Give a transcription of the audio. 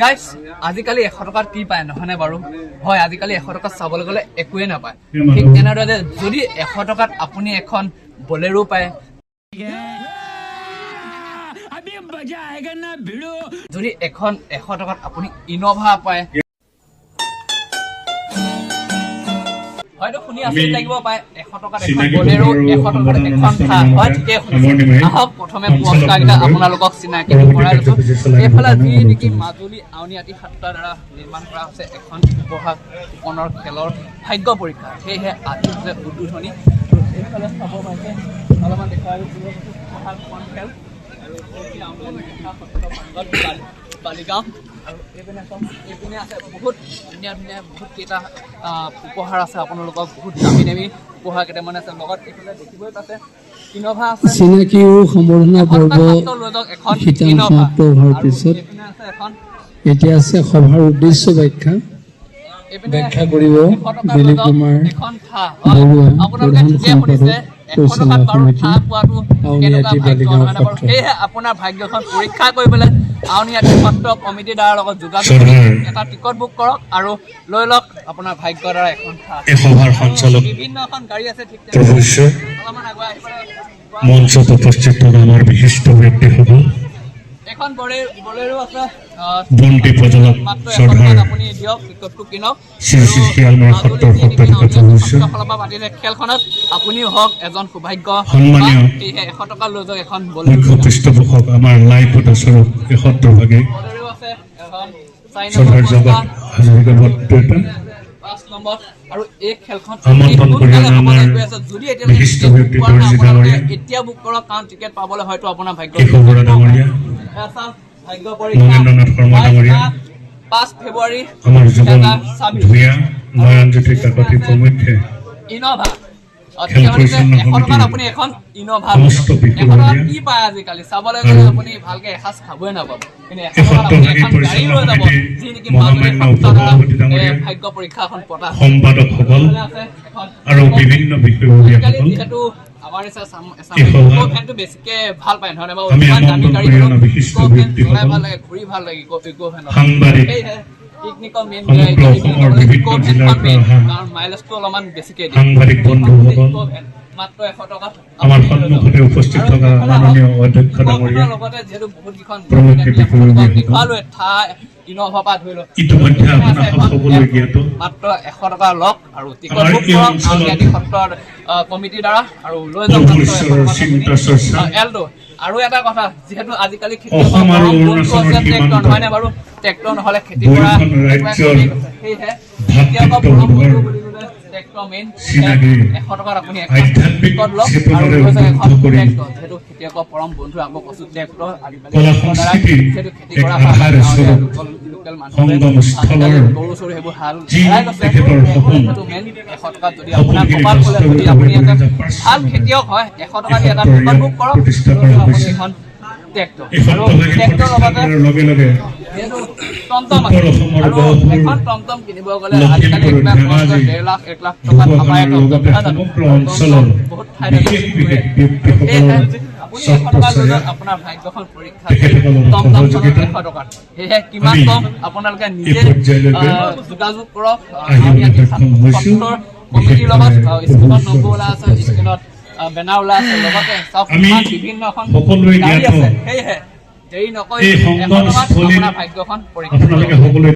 guys আজিকালি 100 টকাত কি পায় নহয়নে বাৰু হয় আজিকালি 100 টকাত চাবলৈ গ'লে একোৱে নাপায় ঠিক তেনেদৰে যদি 100 টকাত আপুনি এখন বলেৰো পায় যদি এখন 100 টকাত আপুনি ইনোভা পায় হয়তো শুনি আচৰিত লাগিব পায় 100 টকাত এখন বলেৰো 100 টকাত এখন থাৰ হয় ঠিকে শুনিছে আহক প্ৰথমে পুৰস্কাৰকেইটা আপোনালোকক চিনাকি কৰাই লৈছো এইফালে যি নেকি মাজুলী আউনীআটী সত্ৰৰ দ্বাৰা নিৰ্মাণ কৰা হৈছে এখন উপহাস কোনৰ খেলৰ ভাগ্য পৰীক্ষা সেয়েহে আজি হৈছে উদ্বোধনী এইফালে চাব পাইছে অলপমান দেখুৱাই উপহাস কোন খেল আৰু বালিগাঁও আৰু এইপিনে আছে বহুত ধুনীয়া ধুনীয়া বহুত কেইটা উপহাৰ আছে আপোনালোকক বহুত দামী দামী উপহাৰ কেইটামান আছে লগত এইফালে দেখিবই পাইছে ইনোভা আছে চিনাকি সম্বৰ্ধনা পৰ্ব শীতান সমাপ্ত হোৱাৰ পিছত এতিয়া আছে সভাৰ উদ্দেশ্য ব্যাখ্যা কৰিব দিলীপ কুমাৰ বৰুৱা প্ৰধান সম্পাদক পৰিচালনা সমিতি আউনীআটী বালিগাঁও সত্ৰ আপোনাৰ ভাগ্যখন পৰীক্ষা কৰিবলৈ আউনীআটী সত্ৰ কমিটিৰ দ্বাৰা লগত যোগাযোগ কৰি এটা টিকট বুক কৰক আৰু লৈ লওক আপোনাৰ ভাগ্যৰ দ্বাৰা এখন সভাৰ সঞ্চালক বিভিন্ন এখন গাড়ী আছে ঠিক অলপমান আগুৱাই মঞ্চত উপস্থিত থকা আমাৰ বিশিষ্ট ব্যক্তিসকল এখন বলেৰো আছে বন্তি প্ৰজ্বলক চৰকাৰ আপুনি দিয়ক টিকটটো কিনক খেলখনত আপুনিও হওক এজন সৌভাগ্য সন্মানীয় 100 টকা লৈ যাওক এখন মুখ্য পৃষ্ঠপোষক আমাৰ লাইভ সদস্যৰ 71 বলেৰো আছে এখন চৰকাৰ জগত হাজৰিকা বৰ্তমান 5 নম্বৰ আৰু এই খেলখন আমন্ত্ৰণ কৰি আমাৰ যদি বিশিষ্ট ব্যক্তি দৰ্জিত ডাঙৰীয়া এতিয়া বুক কৰক কাৰণ টিকেট পাবলৈ হয়তো আপোনাৰ ভাগ্য বৰা ডাঙৰীয়া ভাগ্য পৰীক্ষা মহেন্দ্ৰনাথ শৰ্মা ডাঙৰীয়া 5 ফেব্ৰুৱাৰী আমাৰ যুৱন ভূঞা নয়নজ্যোতি কাকতি প্ৰমুখ্যে ইনোভা খেল পৰিচালনা সমিতি আপুনি এখন ইনোভা সমস্ত কি পায় আজিকালি চাবলৈ গ'লে আপুনি ভালকে এসাঁজ খাবই নাপাব কিন্তু এখন গাড়ী লৈ যাব যি নেকি ভাগ্য পৰীক্ষাখন পতা সম্পাদকসকল আৰু বিভিন্ন বিষয়ববীয়াসকল যিহেতু আমাৰ ফেনটো বেছিকে ভাল পায় নহয় বাৰু আমি ইমান দামী গাড়ী বিশিষ্ট ব্যক্তিসকল ভাল লাগে ঘূৰি ভাল লাগে ইকো ফেনত সাংবাদিক পিকনিকৰ মেইন সমগ্ৰ অসমৰ বিভিন্ন জিলাৰ পৰা অহা কাৰণ মাইলেজটো অলপমান বেছিকে দিয়ে সাংবাদিক বন্ধুসকল মাত্ৰ 100 টকা আমাৰ সন্মুখতে উপস্থিত থকা মাননীয় অধ্যক্ষ ডাঙৰীয়া লগতে যিহেতু বহুত কেইখন প্ৰমুখ বিষয়ববীয়াসকল ইনোভা পৰা ধৰি লওক ইতিমধ্যে আপোনালোক সকলোৱে জ্ঞাত মাত্ৰ 100 টকা লওক আৰু টিকট বুক কৰক আউনীআটী সত্ৰৰ কমিটিৰ দ্বাৰা আৰু লৈ যাওক চিন্তা চৰ্চা এলটো আৰু এটা কথা যিহেতু আজিকালি খেতি অসম আৰু অৰুণাচলৰ সীমান্ত নহয় নে বাৰু ট্ৰেক্টৰ নহ'লে খেতি কৰা ৰাজ্যৰ সেয়েহে ভাতৃত্ববোধৰ ট্ৰেক্টৰ মেইন চিনাকি 100 টকাত আপুনি আধ্যাত্মিক টিকট লওক আৰু চেতনাৰে লৈ যাওক এখন উদ্বুদ্ধ কৰি যিহেতু খেতিয়কৰ পৰম বন্ধু আকৌ কচু ট্ৰেক্টৰ কলা সংস্কৃতিৰ খেতি এক কৰা আধাৰ স্বৰূপ লোকেল সংগম স্থলৰ গৰু চৰু সেইবোৰ হাল যি তেখেতৰ সপোন মেইন 100 টকাত যদি আপোনাৰ কপাল খোলে যদি আপুনি এটা ভাল খেতিয়ক হয় 100 টকা দি এটা টিকট বুক কৰক প্ৰতিষ্ঠা কৰা হৈছে এখন ট্ৰেক্টৰ এই আৰু সপ্তাহে ট্ৰেক্টৰ লগতে লগে লগে যিহেতু টমটম আছে উত্তৰ অসমৰ আৰু গহপুৰ এখন টমটম কিনিব গ'লে লখিমপুৰ আজিকালি 1 লাখ ধেমাজি 1.5 লাখ টকা আমাৰ লগতে সমগ্ৰ অঞ্চলৰ বহুত ঠাইত বিশেষ বিশেষ ব্যক্তিসকলৰ আপুনি 100 টকা লৈ যাওক আপোনাৰ ভাগ্যখন পৰীক্ষা টমটম 100 টকাত সেয়েহে কিমান কম আপোনালোকে নিজে যোগাযোগ কৰক আউনীআটী সত্ৰৰ কমিটিৰ লগত স্কুলত নম্বৰ ওলাই আছে স্কুলত বেনাৰ ওলাই আছে লগতে চব বিভিন্ন এখন গাড়ী আছে সেয়েহে দেৰি নকৰি 100 টকাত আপোনাৰ ভাগ্যখন পৰীক্ষা